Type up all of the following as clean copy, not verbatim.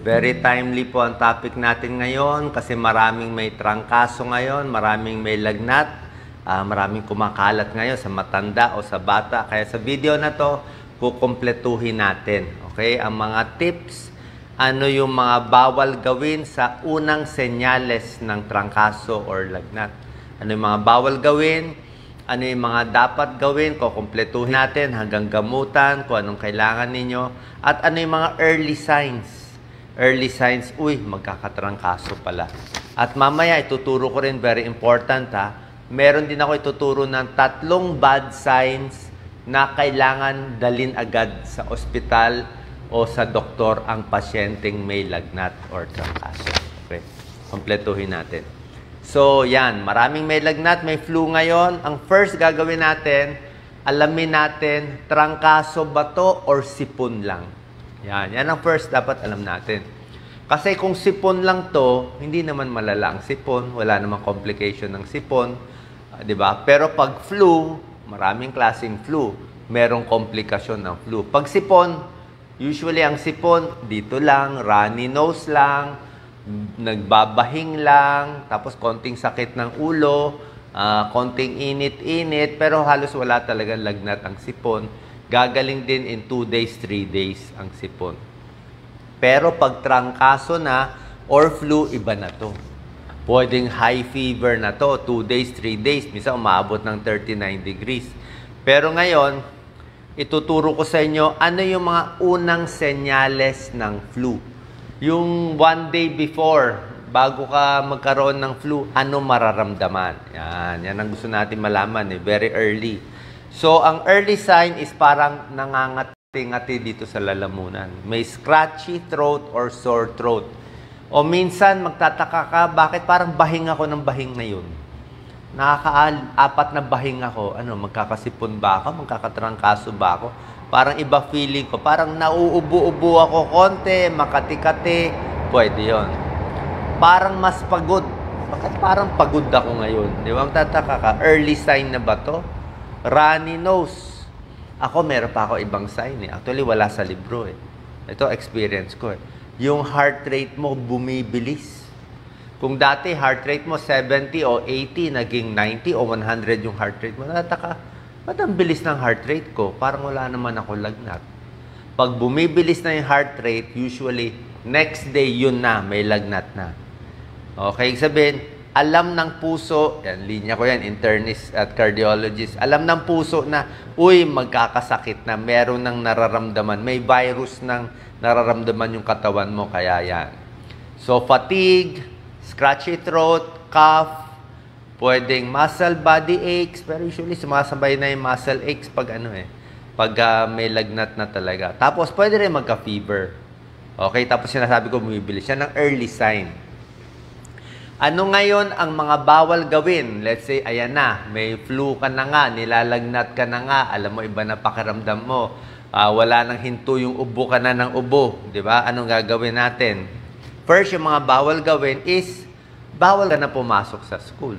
Very timely po ang topic natin ngayon kasi maraming may trangkaso ngayon, maraming may lagnat, maraming kumakalat ngayon sa matanda o sa bata. Kaya sa video na to, kukumpletuhin natin. Okay? Ang mga tips, ano yung mga bawal gawin sa unang senyales ng trangkaso or lagnat. Ano yung mga bawal gawin, ano yung mga dapat gawin, kukumpletuhin natin hanggang gamutan, kung anong kailangan ninyo, at ano yung mga early signs. Early signs, uy, magkakatrangkaso pala. At mamaya, ituturo ko rin, very important ha, meron din ako ituturo ng 3 bad signs na kailangan dalhin agad sa ospital o sa doktor ang pasyenteng may lagnat or trangkaso. Okay, kompletuhin natin. So, yan, maraming may lagnat, may flu ngayon. Ang first gagawin natin, alamin natin, trangkaso ba to or sipon lang? Yan ang first dapat alam natin. Kasi kung sipon lang to, hindi naman malala ang sipon, wala namang complication ng sipon, 'di ba? Pero pag flu, maraming klaseng flu, merong komplikasyon ng flu. Pag sipon, usually ang sipon dito lang, runny nose lang, nagbabahing lang, tapos konting sakit ng ulo, konting init-init, pero halos wala talagang lagnat ang sipon. Gagaling din in 2 days, 3 days ang sipon. Pero pag trangkaso na or flu, iba na to. Pwedeng high fever na to, 2 days, 3 days, minsan umaabot ng 39 degrees. Pero ngayon, ituturo ko sa inyo ano yung mga unang senyales ng flu. Yung 1 day before, bago ka magkaroon ng flu, ano mararamdaman? Yan ang gusto natin malaman, very early. So, ang early sign is parang nangangati-ngati dito sa lalamunan. May scratchy throat or sore throat. O minsan, magtataka ka, bakit parang bahing ako ng bahing ngayon? Nakaka-4 na bahing ako. Ano, magkakasipon ba ako? Magkakatrangkaso ba ako? Parang iba feeling ko. Parang nauubo-ubo ako konti, makati-kati. Pwede yon. Parang mas pagod. Bakit parang pagod ako ngayon? Di ba? Magtataka ka, early sign na ba to? Runny nose. Ako, meron pa ako ibang sign eh. Actually, wala sa libro eh. Ito, experience ko eh. Yung heart rate mo bumibilis. Kung dati, heart rate mo 70 o 80, naging 90 o 100 yung heart rate mo. Nataka, ba't ang bilis ng heart rate ko? Parang wala naman ako lagnat. Pag bumibilis na yung heart rate, usually, next day, yun na, may lagnat na. Okay, sabihin, alam ng puso, yan, linya ko yan, internist at cardiologist, alam ng puso na, uy, magkakasakit na, meron ng nararamdaman, may virus ng nararamdaman yung katawan mo, kaya yan. So, fatigue, scratchy throat, cough, pwedeng muscle body aches, pero usually sumasabay na yung muscle aches pag may lagnat na talaga. Tapos, pwede rin magka-fever. Okay, tapos sinasabi ko, bumibilis. Yan ang early sign. Ano ngayon ang mga bawal gawin? Let's say, ayan na, may flu ka na nga, nilalagnat ka na nga, alam mo, iba na pakiramdam mo, wala nang hinto yung ubo ka na ng ubo, di ba? Anong gagawin natin? First, yung mga bawal gawin is, bawal ka na pumasok sa school,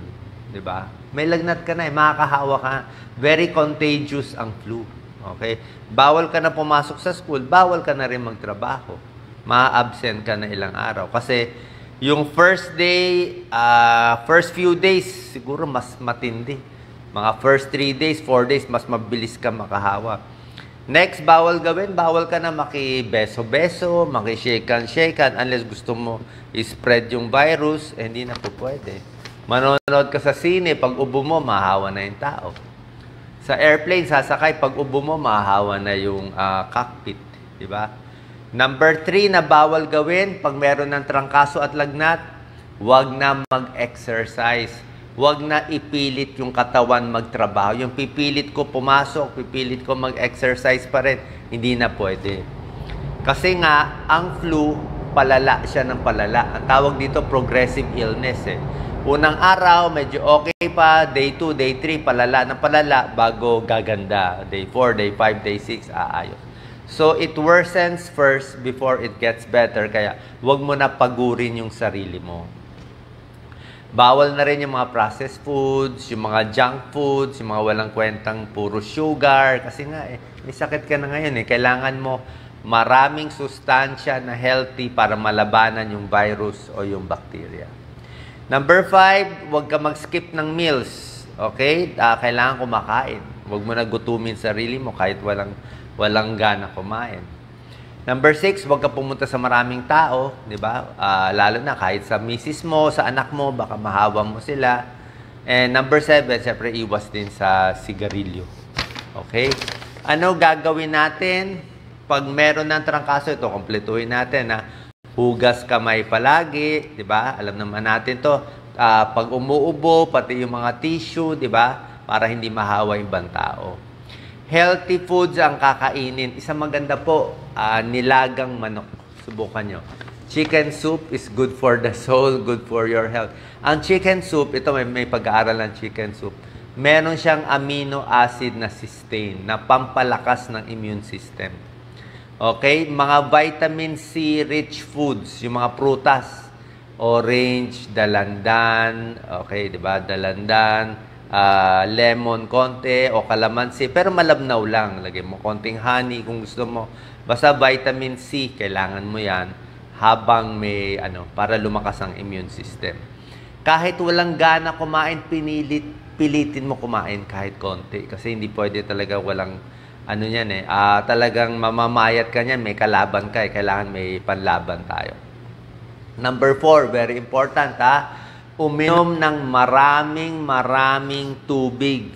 di ba? May lagnat ka na, makakahawa ka, very contagious ang flu, okay? Bawal ka na pumasok sa school, bawal ka na rin magtrabaho, ma-absent ka na ilang araw, kasi yung first day, first few days, siguro mas matindi. Mga first 3 days, 4 days, mas mabilis ka makahawa. Next, bawal gawin, bawal ka na maki-beso-beso, maki-shaken-shaken, unless gusto mo i-spread yung virus, hindi na po pwede. Manonood ka sa sine, pag ubo mo, mahahawa na yung tao. Sa airplane, sasakay, pag ubo mo, mahahawa na yung cockpit. Diba? Number 3 na bawal gawin pag meron ng trangkaso at lagnat, huwag na mag-exercise. Huwag na ipilit yung katawan magtrabaho. Yung pipilit ko pumasok, pipilit ko mag-exercise pa rin, hindi na pwede. Kasi nga, ang flu, palala siya ng palala. Ang tawag dito, progressive illness eh. Unang araw, medyo okay pa. Day 2, day 3, palala ng palala bago gaganda. Day 4, day 5, day 6, aayos. So, it worsens first before it gets better. Kaya, huwag mo na pagurin yung sarili mo. Bawal na rin yung mga processed foods, yung mga junk foods, yung mga walang kwentang puro sugar. Kasi nga, may sakit ka na ngayon. Kailangan mo maraming sustansya na healthy para malabanan yung virus o yung bacteria. Number 5, huwag ka mag-skip ng meals. Okay? Kailangan kumakain. Huwag mo na gutumin sarili mo kahit walang gana kumain. Number 6, huwag ka pumunta sa maraming tao, di ba? Lalo na kahit sa misis mo, sa anak mo, baka mahawa mo sila. And number 7, siyempre iwas din sa sigarilyo. Okay? Ano gagawin natin? Pag meron ng trangkaso, ito, kompletuhin natin, ha? Hugas kamay palagi, di ba? Alam naman natin to. Pag umuubo, pati yung mga tissue, di ba? Para hindi mahawa yung ibang tao. Healthy foods ang kakainin. Isang maganda po, nilagang manok. Subukan nyo. Chicken soup is good for the soul, good for your health. Ang chicken soup, ito may pag-aaral ng chicken soup. Meron siyang amino acid na cysteine na pampalakas ng immune system. Okay? Mga vitamin C rich foods, yung mga prutas, orange, dalandan, okay, di ba? Dalandan, lemon konti o kalamansi, pero malabnaw lang. Lagay mo konting honey kung gusto mo. Basta vitamin C, kailangan mo yan habang may para lumakas ang immune system. Kahit walang gana kumain, pilitin mo kumain kahit konti kasi hindi pwede talaga walang talagang mamamayat ka niyan, may kalaban ka, kailangan may panlaban tayo. Number 4, very important, uminom ng maraming tubig.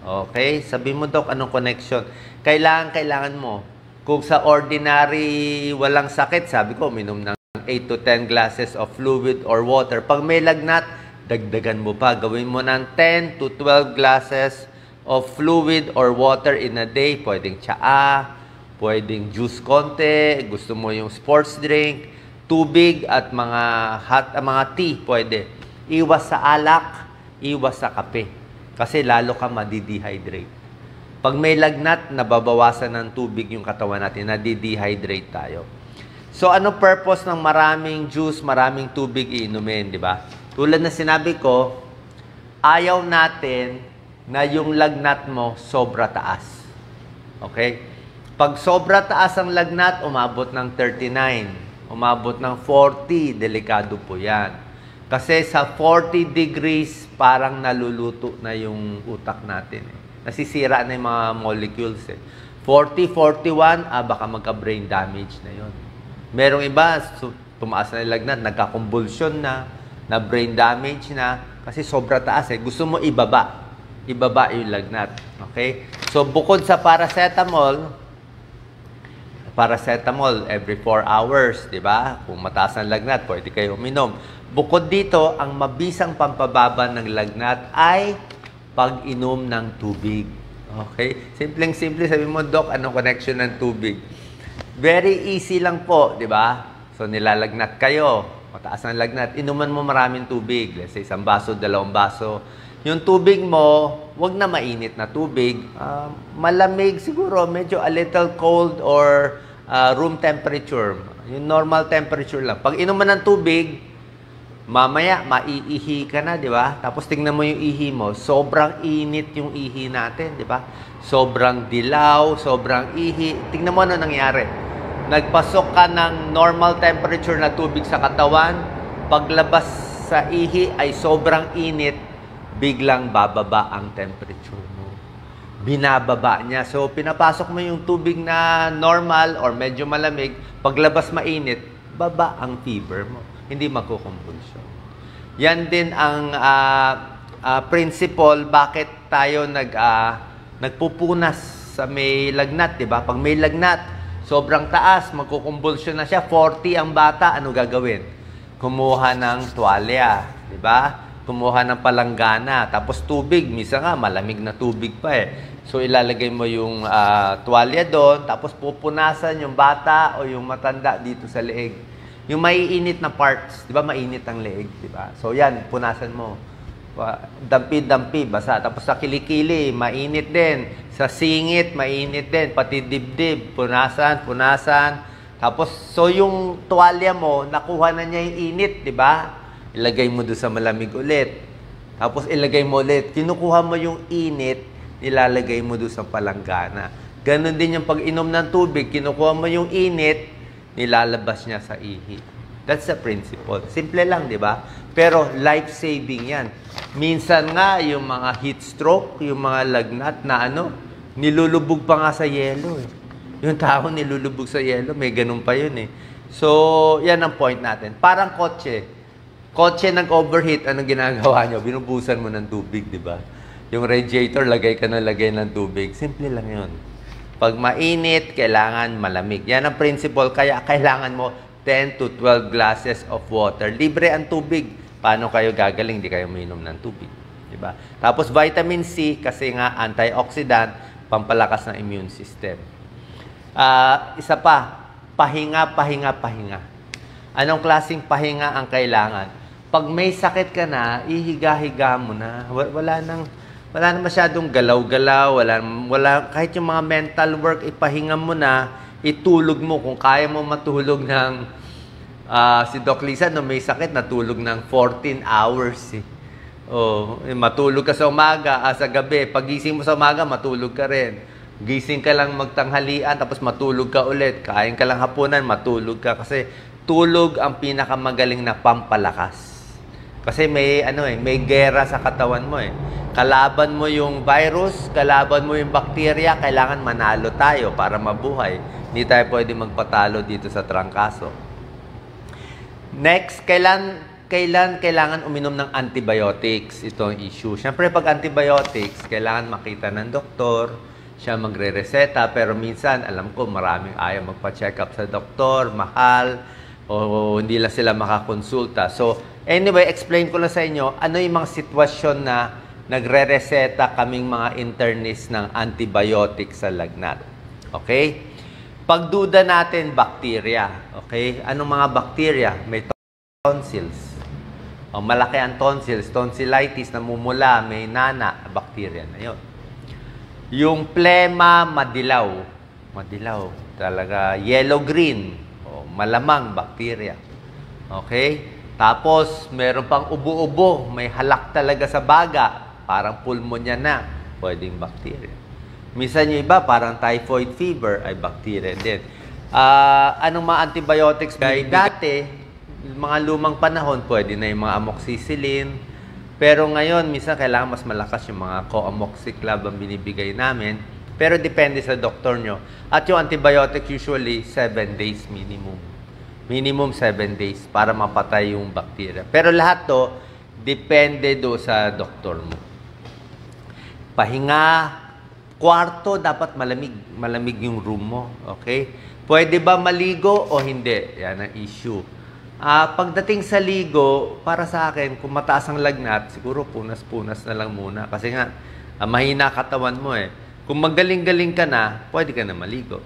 Okay? Sabi mo, Dok, anong connection? Kailangan mo. Kung sa ordinary walang sakit, sabi ko, uminom ng 8 to 10 glasses of fluid or water. Pag may lagnat, dagdagan mo pa. Gawin mo ng 10 to 12 glasses of fluid or water in a day. Pwedeng tsaa, pwedeng juice konti, gusto mo yung sports drink, tubig at mga tea, pwede. Iwas sa alak, iwas sa kape. Kasi lalo ka madi-dehydrate. Pag may lagnat, nababawasan ng tubig yung katawan natin, nadi-dehydrate tayo. So, ano purpose ng maraming juice, maraming tubig iinumin, di ba? Tulad na sinabi ko, ayaw natin na yung lagnat mo sobra taas. Okay? Pag sobra taas ang lagnat, umabot ng 39, umabot ng 40, delikado po yan. Kasi sa 40 degrees, parang naluluto na yung utak natin. Nasisira na yung mga molecules. 40, 41, baka magka-brain damage na yun. Merong iba, tumaas na yung lagnat, nagka-convulsion na brain damage na, kasi sobra taas. Gusto mo ibaba yung lagnat. Okay? So, bukod sa paracetamol every 4 hours, di ba? Kung mataas ang lagnat, pwede kayo uminom. Bukod dito, ang mabisang pampababa ng lagnat ay pag-inom ng tubig. Okay? Simpleng-simple, sabi mo, Doc, anong connection ng tubig? Very easy lang po, di ba? So, nilalagnat kayo. Mataas ang lagnat. Inuman mo maraming tubig. Let's say, 1 baso, 2 baso. Yung tubig mo, wag na mainit na tubig. Malamig siguro, medyo a little cold or room temperature. Yung normal temperature lang. Pag inuman ng tubig, mamaya maiihi ka na, di ba? Tapos tingnan mo yung ihi mo, sobrang init yung ihi natin, di ba? Sobrang dilaw, sobrang ihi. Tingnan mo ano nangyari. Nagpasok ka ng normal temperature na tubig sa katawan, paglabas sa ihi ay sobrang init, biglang bababa ang temperature mo. Binababa niya. So, pinapasok mo yung tubig na normal or medyo malamig, paglabas mainit, baba ang fever mo. Hindi magkukumpulsyon. Yan din ang principle bakit tayo nagpupunas sa may lagnat, di ba? Pag may lagnat, sobrang taas, magkukumpulsyon na siya, 40 ang bata, ano gagawin? Kumuha ng tuwalya, di ba? Kumuha ng palanggana, tapos tubig, misa nga, malamig na tubig pa So, ilalagay mo yung tuwalya doon, tapos pupunasan yung bata o yung matanda dito sa leeg. Yung maiinit na parts, di ba, mainit ang leeg, di ba? So, yan, punasan mo. Dampi-dampi, basa. Tapos sa kilikili, mainit din. Sa singit, mainit din. Pati dibdib, punasan. Tapos, so yung tuwalya mo, nakuha na niya yung init, di ba? Ilagay mo doon sa malamig ulit. Tapos ilagay mo ulit. Kinukuha mo yung init, ilalagay mo doon sa palanggana. Ganon din yung pag-inom ng tubig, kinukuha mo yung init, nilalabas niya sa ihi. That's the principle. Simple lang, di ba? Pero life-saving yan. Minsan nga, yung mga heat stroke, yung mga lagnat na nilulubog pa nga sa yelo eh. Yung tao nilulubog sa yelo, may ganun pa yun eh. So, yan ang point natin. Parang kotse. Kotse nag-overheat, anong ginagawa nyo? Binubusan mo ng tubig, di ba? Yung radiator, lagay ka na lagay ng tubig. Simple lang yun. Pag mainit, kailangan malamig. Yan ang principle. Kaya kailangan mo 10 to 12 glasses of water. Libre ang tubig. Paano kayo gagaling? Di kayo minom ng tubig. Diba? Tapos vitamin C, kasi nga antioxidant, pampalakas ng immune system. Isa pa, pahinga. Anong klaseng pahinga ang kailangan? Pag may sakit ka na, ihiga-higa mo na. Wala na masyadong galaw-galaw, kahit yung mga mental work, ipahinga mo na, itulog mo. Kung kaya mo matulog ng, si Doc Lisa, no, may sakit, natulog ng 14 hours. Matulog ka sa umaga, sa gabi. Pagising mo sa umaga, matulog ka rin. Gising ka lang magtanghalian, tapos matulog ka ulit. Kain ka lang hapunan, matulog ka. Kasi tulog ang pinakamagaling na pampalakas. Kasi may gera sa katawan mo eh. Kalaban mo yung virus, kalaban mo yung bakterya, kailangan manalo tayo para mabuhay. Hindi tayo pwede magpatalo dito sa trangkaso. Next, kailangan uminom ng antibiotics. Ito ang issue. Siyempre, pag antibiotics, kailangan makita ng doktor, siya magre-reseta, pero minsan, alam ko, maraming ayaw magpa-check up sa doktor, mahal, o hindi lang sila makakonsulta. So, anyway, explain ko lang sa inyo, ano yung mga sitwasyon na nagre-reseta kaming mga internist ng antibiotics sa lagnat. Okay? Pagduda natin, bacteria. Okay? Anong mga bacteria? May tonsils. Malaki ang tonsils. Tonsillitis, namumula, may nana, bacteria na yun. Yung plema, madilaw. Madilaw. Talaga, yellow-green. Malamang bacteria. Okay? Tapos, meron pang ubo-ubo. May halak talaga sa baga. Parang pulmonya na. Pwedeng bacteria. Minsan yung iba, parang typhoid fever, ay bacteria din. Anong mga antibiotics? Dati, mga lumang panahon, pwede na yung mga amoxicillin. Pero ngayon, minsan kailangan mas malakas yung mga co-amoxiclav ang binibigay namin. Pero depende sa doktor nyo. At yung antibiotic usually 7 days minimum. Minimum 7 days para mapatay yung bacteria. Pero lahat to, depende do sa doktor mo. Pahinga, kwarto, dapat malamig. Malamig yung room mo. Okay? Pwede ba maligo o hindi? Yan ang issue. Pagdating sa ligo, para sa akin, kung mataas ang lagnat, siguro punas-punas na lang muna. Kasi nga, mahina katawan mo eh. Kung magaling-galing ka na, pwede ka na maligo.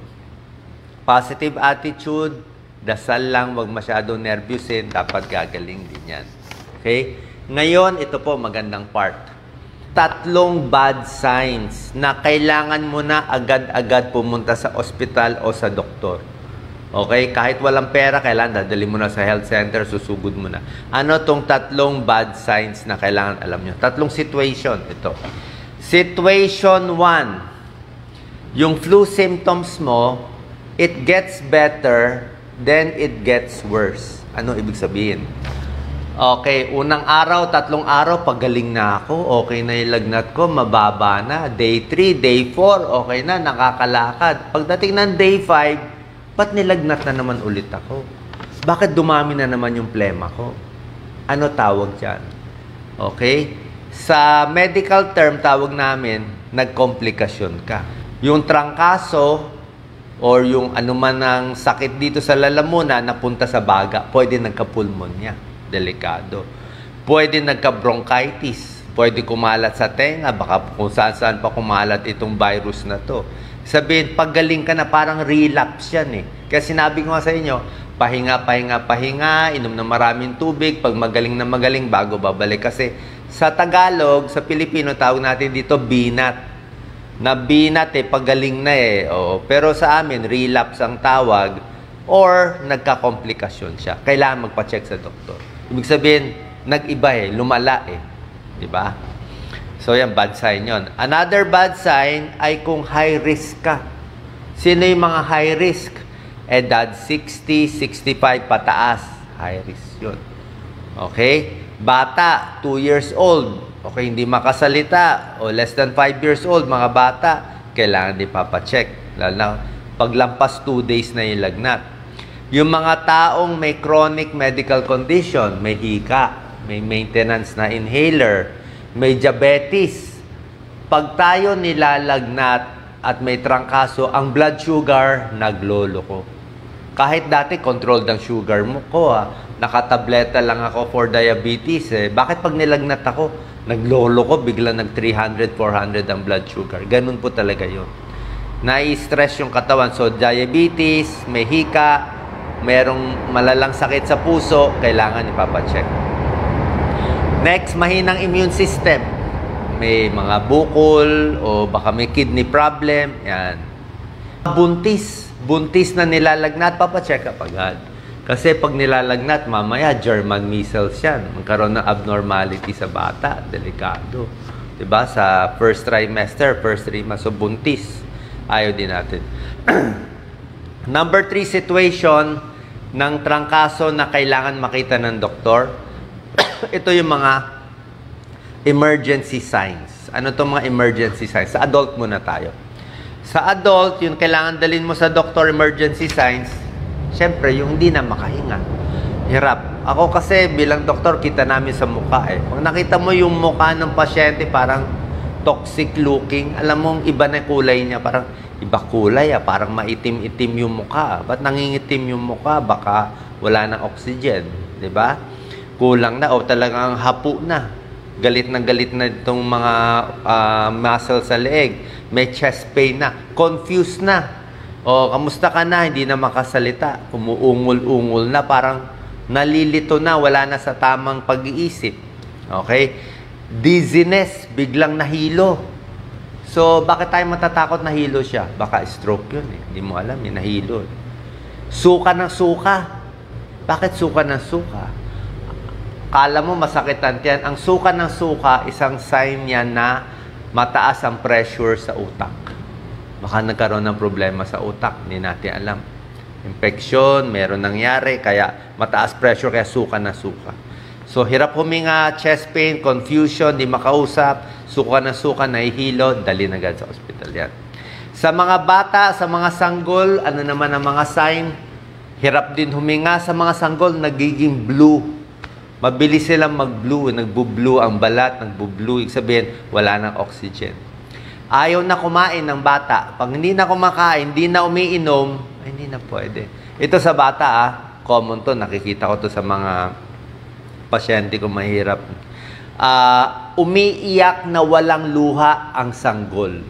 Positive attitude, dasal lang, wag masyadong nervyusin, dapat gagaling din yan. Okay? Ngayon, ito po, magandang part. 3 bad signs na kailangan mo na agad-agad pumunta sa ospital o sa doktor. Okay? Kahit walang pera, kailangan dadali mo na sa health center, susugod mo na. Ano tong 3 bad signs na kailangan alam nyo? 3 situation. Ito. Situation 1. Yung flu symptoms mo, it gets better, then it gets worse. Ano ibig sabihin? Okay, unang araw, 3 araw, pagaling na ako. Okay na yung lagnat ko, mababa na. Day 3, day 4, okay na, nakakalakad. Pagdating ng day 5, ba't nilagnat na naman ulit ako? Bakit dumami na naman yung plema ko? Ano tawag dyan? Okay? Sa medical term, tawag namin, nagkomplikasyon ka. Yung trangkaso, or yung anuman ng sakit dito sa lalamunan, napunta sa baga, pwede nagka-pulmonya. Delikado. Pwede nagka-bronchitis. Pwede kumalat sa tenga. Baka kung saan-saan pa kumalat itong virus na to. Sabihin, paggaling ka na, parang relapse yan eh. Kaya sinabi ko nga sa inyo, pahinga, inom na maraming tubig, pag magaling na magaling, bago babalik. Kasi sa Tagalog, sa Pilipino, tawag natin dito, binat. Na binat eh, pagaling na eh. Oo. Pero sa amin, relapse ang tawag, or nagka-komplikasyon siya. Kailangan magpa-check sa doktor. Ibig sabihin, nag-iba eh, lumala eh. Diba? So yan, bad sign yon. Another bad sign ay kung high risk ka. Sino yung mga high risk? Edad 60, 65 pataas. High risk yun. Okay? Bata, 2 years old. Okay, hindi makasalita. O less than 5 years old, mga bata, kailangan din papacheck. Lalo na paglampas 2 days na yung lagnat. Yung mga taong may chronic medical condition, may hika, may maintenance na inhaler, may diabetes. Pag tayo nilalagnat at may trangkaso, ang blood sugar nagloloko. Kahit dati controlled ang sugar mo ko, nakatableta lang ako for diabetes. Bakit pag nilagnat ako, nagloloko, bigla nag 300, 400 ang blood sugar. Ganun po talaga yun. Nai-stress yung katawan. So, diabetes, may hika, merong malalang sakit sa puso, kailangan ipapacheck. Next, mahinang immune system. May mga bukol o baka may kidney problem. Yan. Buntis na nilalagnat, papacheck up agad. Kasi pag nilalagnat, mamaya German measles yan. Magkaroon ng abnormality sa bata. Delikado. Diba? Sa first trimester, first 3 months. So, buntis. Ayaw din natin. Number 3 situation ng trangkaso na kailangan makita ng doktor. Ito yung mga emergency signs. Ano itong mga emergency signs? Sa adult muna tayo. Sa adult, yung kailangan dalhin mo sa doktor emergency signs, syempre, yung hindi na makahinga. Hirap. Ako kasi bilang doktor, kita namin sa mukha eh. Pag nakita mo yung mukha ng pasyente, parang toxic looking. Alam mo, iba na kulay niya. Parang iba kulay parang maitim-itim yung mukha. Ba't nangingitim yung mukha? Baka wala ng oxygen. Diba? Kulang na o talagang hapo na. Galit na itong mga muscle sa leeg. May chest pain na. Confused na. O, kamusta ka na? Hindi na makasalita. Umuungol-ungol na. Parang nalilito na. Wala na sa tamang pag-iisip. Okay? Dizziness. Biglang nahilo. So, bakit tayo matatakot nahilo siya? Baka stroke yun eh. Hindi mo alam. Nahilo. Suka ng suka. Bakit suka ng suka? Kala mo masakitan yan. Ang suka ng suka, isang sign yan na mataas ang pressure sa utak. Baka nagkaroon ng problema sa utak. Hindi natin alam. Infection, meron nangyari. Kaya mataas pressure, kaya suka na suka. So, hirap huminga, chest pain, confusion, di makausap, suka na suka, nahihilo, dali na agad sa ospital yan. Sa mga bata, sa mga sanggol, ano naman ang mga sign? Hirap din huminga. Sa mga sanggol, nagiging blue. Mabilis silang mag-blue. Nagbu-blue ang balat, nagbu-blue. Ibig sabihin, wala ng oxygen. Ayaw na kumain ng bata. Pag hindi na kumakain, hindi na umiinom, ay, hindi na pwede. Ito sa bata, common to. Nakikita ko to sa mga pasyente ko mahirap. Umiiyak na walang luha ang sanggol.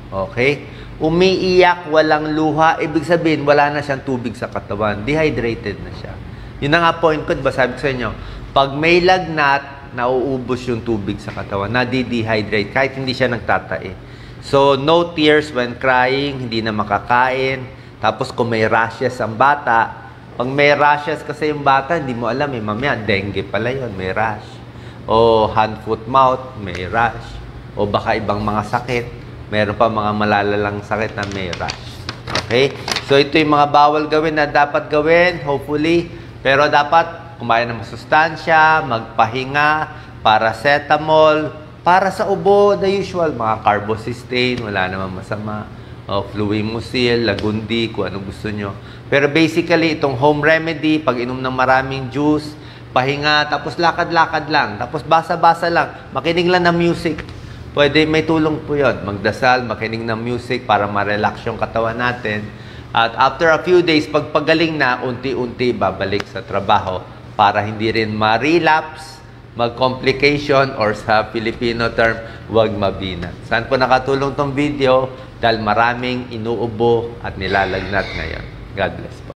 Okay? Umiiyak, walang luha. Ibig sabihin, wala na siyang tubig sa katawan. Dehydrated na siya. Yun na nga point ko, diba sabi ko sa inyo, pag may lagnat, nauubos yung tubig sa katawan, nadi-dehydrate, kahit hindi siya nagtatae. So, no tears when crying, hindi na makakain. Tapos, kung may rashes ang bata, pag may rashes kasi yung bata, hindi mo alam, mamaya, dengue pala yun, may rash. O hand, foot, mouth, may rash. O baka ibang mga sakit, meron pa mga malalalang sakit na may rash. Okay? So, ito yung mga bawal gawin na dapat gawin, hopefully. Pero dapat kumain ng masustansya, magpahinga, paracetamol, para sa ubo, the usual, mga carbocysteine, wala namang masama, fluimucil, lagundi, kung anong gusto nyo. Pero basically, itong home remedy, pag inom ng maraming juice, pahinga, tapos lakad-lakad lang, tapos basa-basa lang, makinig lang ng music. Pwede, may tulong po yun. Magdasal, makinig ng music para ma-relax yung katawan natin. At after a few days, pag pagaling na, unti-unti babalik sa trabaho para hindi rin ma-relapse, mag-complication, or sa Filipino term, wag mabinat. Saan po nakatulong tong video? Dahil maraming inuubo at nilalagnat ngayon. God bless po.